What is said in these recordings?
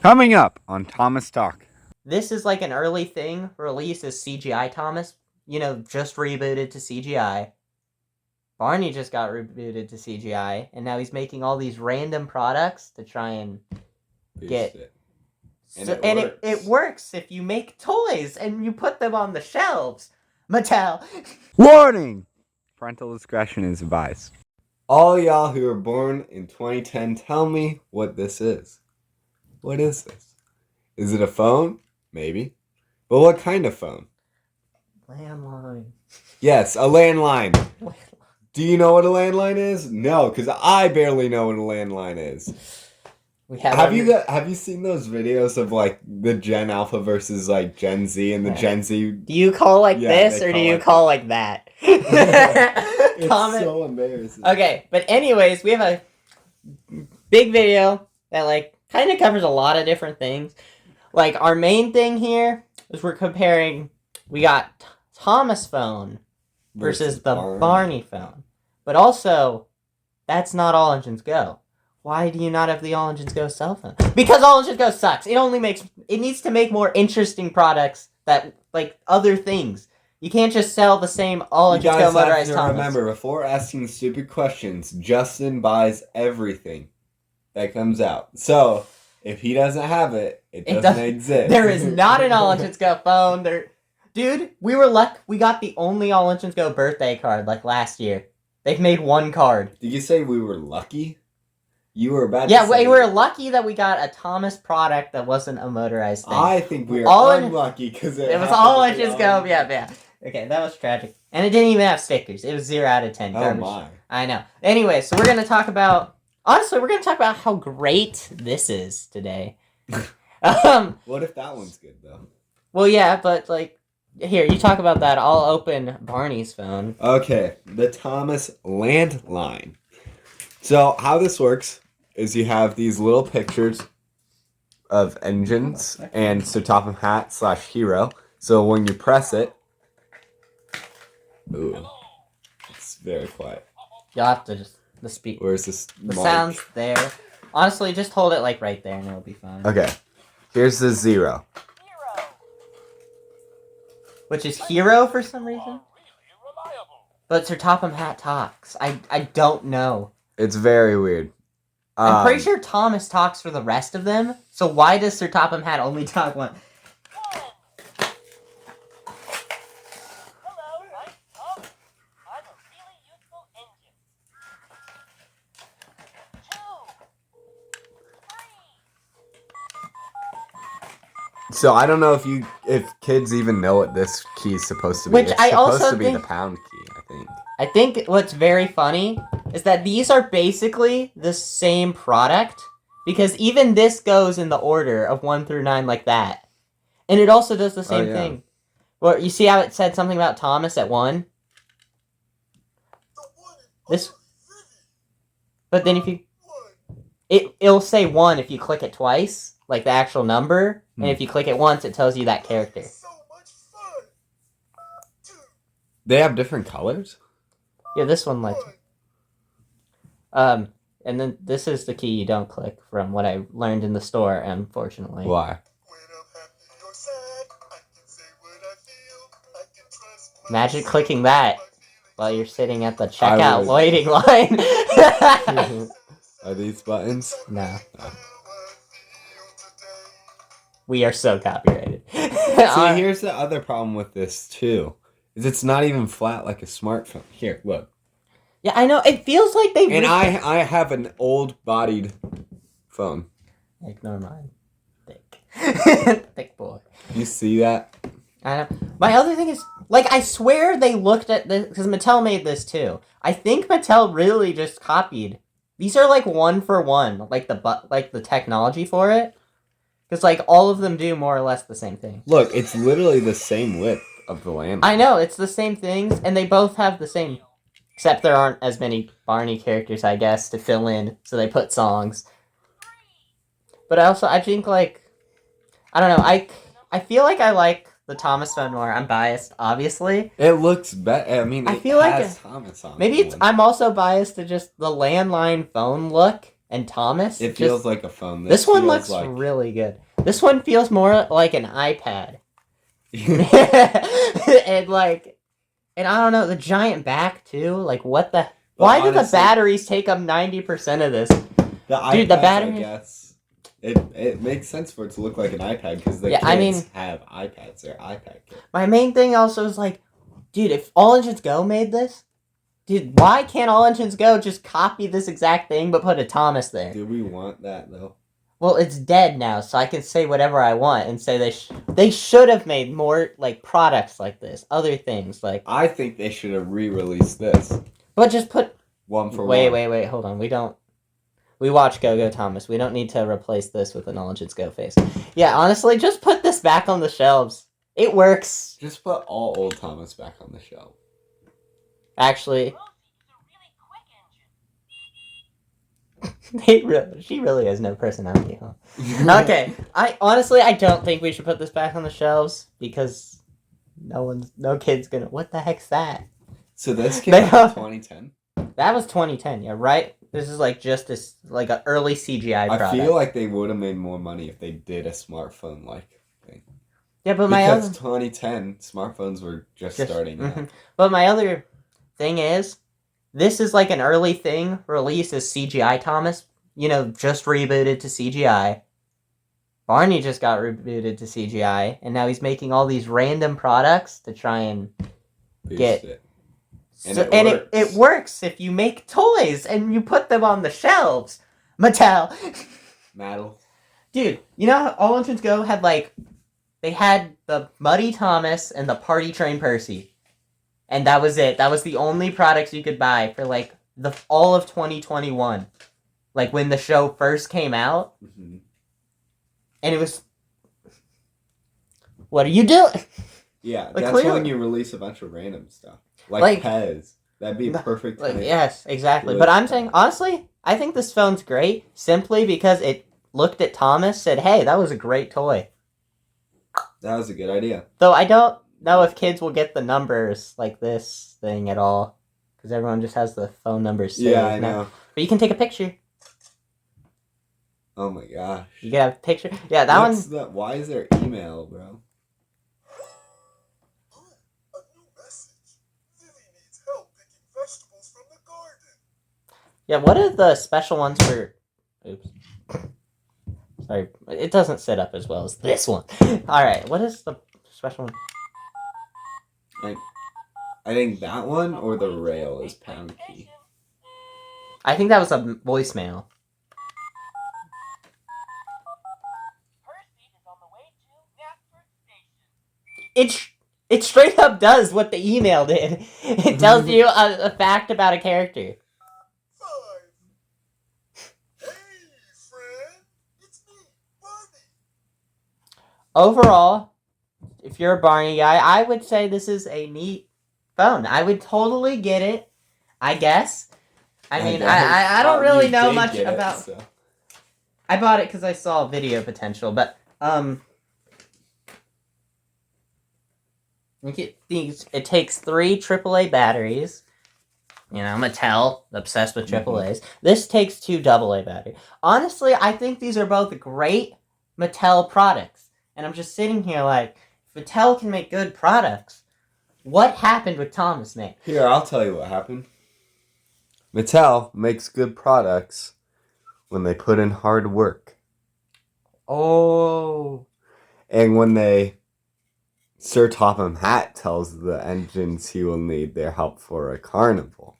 Coming up on Thomas Talk. This is like an early thing released as CGI Thomas. Just rebooted to CGI. Barney just got rebooted to CGI, and now he's making all these random products to try and get. It. And it works if you make toys and you put them on the shelves. Mattel. Warning! Parental discretion is advised. All y'all who were born in 2010, tell me what this is. What is this? Is it a phone? Maybe. But what kind of phone? Landline. Yes, a landline. Do you know what a landline is? No, because I barely know what a landline is. Have you seen those videos of like the Gen Alpha versus like Gen Z and the Gen Z? Do you call like this or do you call like that? It's so embarrassing. Okay, but anyways, we have a big video that like kind of covers a lot of different things. Like our main thing here is we're comparing. We got Thomas phone versus the Barney phone, but also that's not All Engines Go. Why do you not have the All Engines Go cell phone? Because All Engines Go sucks. It needs to make more interesting products that like other things. You can't just sell the same All Engines Go motorized Thomas. Remember, before asking stupid questions, Justin buys everything that comes out. So if he doesn't have it, it doesn't exist. There is not an All Engines Go phone. Dude, we got the only All Engines Go birthday card like last year. They've made one card. Did you say we were lucky? You were about to say we were lucky that we got a Thomas product that wasn't a motorized thing. I think we were unlucky because it was All Engines Go. Yeah. Okay, that was tragic. And it didn't even have stickers. It was 0 out of 10. Garbage. Oh my. I know. Anyway, so we're going to talk about... Honestly, we're going to talk about how great this is today. What if that one's good, though? Well, yeah, but, like... Here, you talk about that. I'll open Barney's phone. Okay, the Thomas landline. So, how this works is you have these little pictures of engines and Sir Topham Hatt / Hero. So, when you press it... Ooh. It's very quiet. You'll have to just... Where's this The sound's there. Honestly, just hold it, like, right there and it'll be fine. Okay. Here's the 0. Which is Hero for some reason? But Sir Topham Hatt talks. I don't know. It's very weird. I'm pretty sure Thomas talks for the rest of them. So why does Sir Topham Hatt only talk one? Hello, I'm Tom. I'm a really useful engine. 2, 3. So I don't know if kids even know what this key is supposed to be. Which it's I supposed also to be think, the pound key, I think. I think what's very funny is that these are basically the same product, because even this goes in the order of 1 through 9 like that. And it also does the same thing. Well, you see how it said something about Thomas at 1? This. But then if you... It'll say 1 if you click it twice, like the actual number. And if you click it once, it tells you that character. They have different colors? Yeah, this one lights up. And then this is the key you don't click from what I learned in the store, unfortunately. Why? Imagine clicking that while you're sitting at the checkout waiting line. Are these buttons? No. We are so copyrighted. See, here's the other problem with this, too. Is it's not even flat like a smartphone. Here, look. Yeah, I know. It feels like they... And I have an old-bodied phone. Ignore mine. Thick. Thick boy. You see that? I know. My other thing is, like, I swear they looked at this... Because Mattel made this, too. I think Mattel really just copied. These are, like, 1 for 1. Like the technology for it. Because, like, all of them do more or less the same thing. Look, it's literally the same width of the landline. I know, it's the same things, and they both have the same... Except there aren't as many Barney characters, I guess, to fill in, so they put songs. But I think, like... I don't know, I feel like I like the Thomas phone more. I'm biased, obviously. It looks better. I mean, I feel like Thomas on maybe I'm also biased to just the landline phone look. and Thomas. It feels like a phone. This one feels looks like... really good. This one feels more like an iPad. And I don't know, the giant back too. Like, what the? Why do the batteries take up 90% of this? The battery. I guess it makes sense for it to look like an iPad because the kids have iPads. They're iPad kids. My main thing also is like, dude, if All Engines Go made this, dude, why can't All Engines Go just copy this exact thing but put a Thomas there? Do we want that though? Well, it's dead now, so I can say whatever I want and say they should have made more like products like this, other things like. I think they should have re-released this. But just put one for one. Wait, Hold on. We watch Go Thomas. We don't need to replace this with an All Engines Go face. Yeah, honestly, just put this back on the shelves. It works. Just put all old Thomas back on the shelf. Actually. She really has no personality, huh? Okay, I don't think we should put this back on the shelves because no kid's gonna. What the heck's that? So this came out in 2010. That was 2010, yeah, right. This is like just this like an early CGI product. I feel like they would have made more money if they did a smartphone like thing. Yeah, but because 2010 smartphones were just starting. Out. But my other thing is. This is like an early thing released as CGI Thomas. You know, just rebooted to CGI. Barney just got rebooted to CGI. And now he's making all these random products to try and get... It. And it works if you make toys and you put them on the shelves. Mattel. Dude, you know how All Engines Go had like... They had the Muddy Thomas and the Party Train Percy. And that was it. That was the only products you could buy for like all of 2021. Like when the show first came out. Mm-hmm. And it was... What are you doing? Yeah, like, that's when you release a bunch of random stuff. Like Pez. That'd be perfect. Yes, exactly. But I'm saying, honestly, I think this phone's great simply because it looked at Thomas, said, hey, that was a great toy. That was a good idea. Though I don't know if kids will get the numbers like this thing at all. Because everyone just has the phone numbers saved. Yeah, I know. But you can take a picture. Oh my gosh. You can have a picture. Yeah, that one. Why is there email, bro? A new message. Vivi needs help picking vegetables from the garden. Yeah, what are the special ones for... Oops. Sorry, it doesn't sit up as well as this one. Alright, what is the special one? I think that one or the rail is pound key. I think that was a voicemail. It straight up does what the email did. It tells you a fact about a character. 5. Hey, friend. It's me, Barney. Overall, if you're a Barney guy, I would say this is a neat phone. I would totally get it, I guess. I mean, I don't really know much about... So. I bought it because I saw video potential, but... It takes 3 AAA batteries. You know, Mattel, obsessed with AAAs. This takes 2 AA batteries. Honestly, I think these are both great Mattel products. And I'm just sitting here like, if Mattel can make good products, what happened with Thomas, man? Here, I'll tell you what happened. Mattel makes good products when they put in hard work. Oh. And when they... Sir Topham Hatt tells the engines he will need their help for a carnival.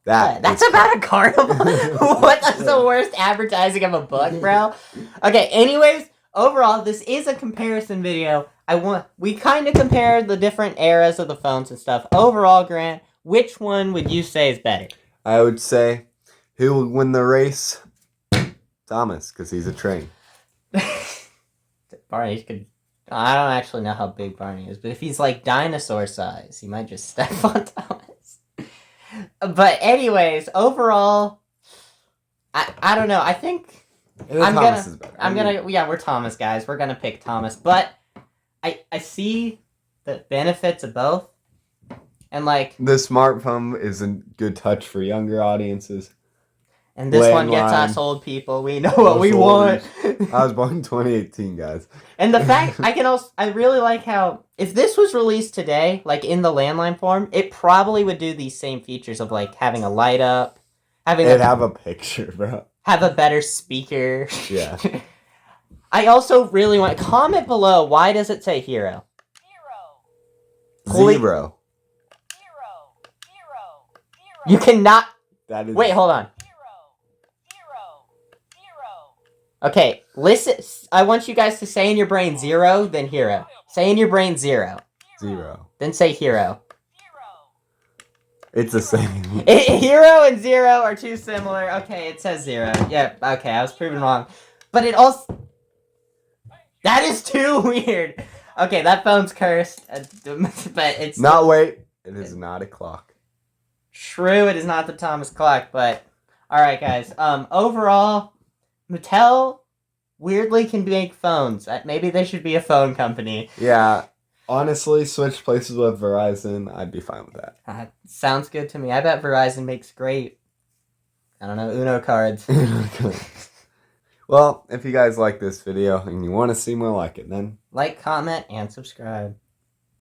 That's about a carnival? What's the worst advertising of a book, bro? Okay, anyways, overall, this is a comparison video. We kind of compared the different eras of the phones and stuff. Overall, Grant, which one would you say is better? I would say, who will win the race? Thomas, because he's a train. Barney could... I don't actually know how big Barney is, but if he's like dinosaur size, he might just step on Thomas. But anyways, overall, I don't know. I think Thomas is better. We're Thomas guys. We're gonna pick Thomas, but I see the benefits of both, and like the smartphone is a good touch for younger audiences, And this one gets Landline. us old people. We know what Us we want. I was born in 2018, guys. And the fact I really like how if this was released today, like in the landline form, it probably would do these same features of like having a light up, It'd have a picture, bro. have a better speaker. Yeah. I also really want comment below. Why does it say hero? Zero. Zero. Zero. You cannot. That is. Wait, hold on. Zero. Okay, listen. I want you guys to say in your brain zero, then hero. Say in your brain zero, Zero. then say hero. It's the same. Hero and zero are too similar. Okay, it says zero. Yep. Okay, I was proven wrong. But it also. That is too weird. Okay, that phone's cursed. But it's. Not wait. It is not a clock. True, it is not the Thomas clock, but. Alright, guys. Overall, Mattel weirdly can make phones. Maybe they should be a phone company. Yeah. Honestly, switch places with Verizon. I'd be fine with that. Sounds good to me. I bet Verizon makes great, I don't know, Uno cards. Well, if you guys like this video and you want to see more like it, then Like, comment, and subscribe.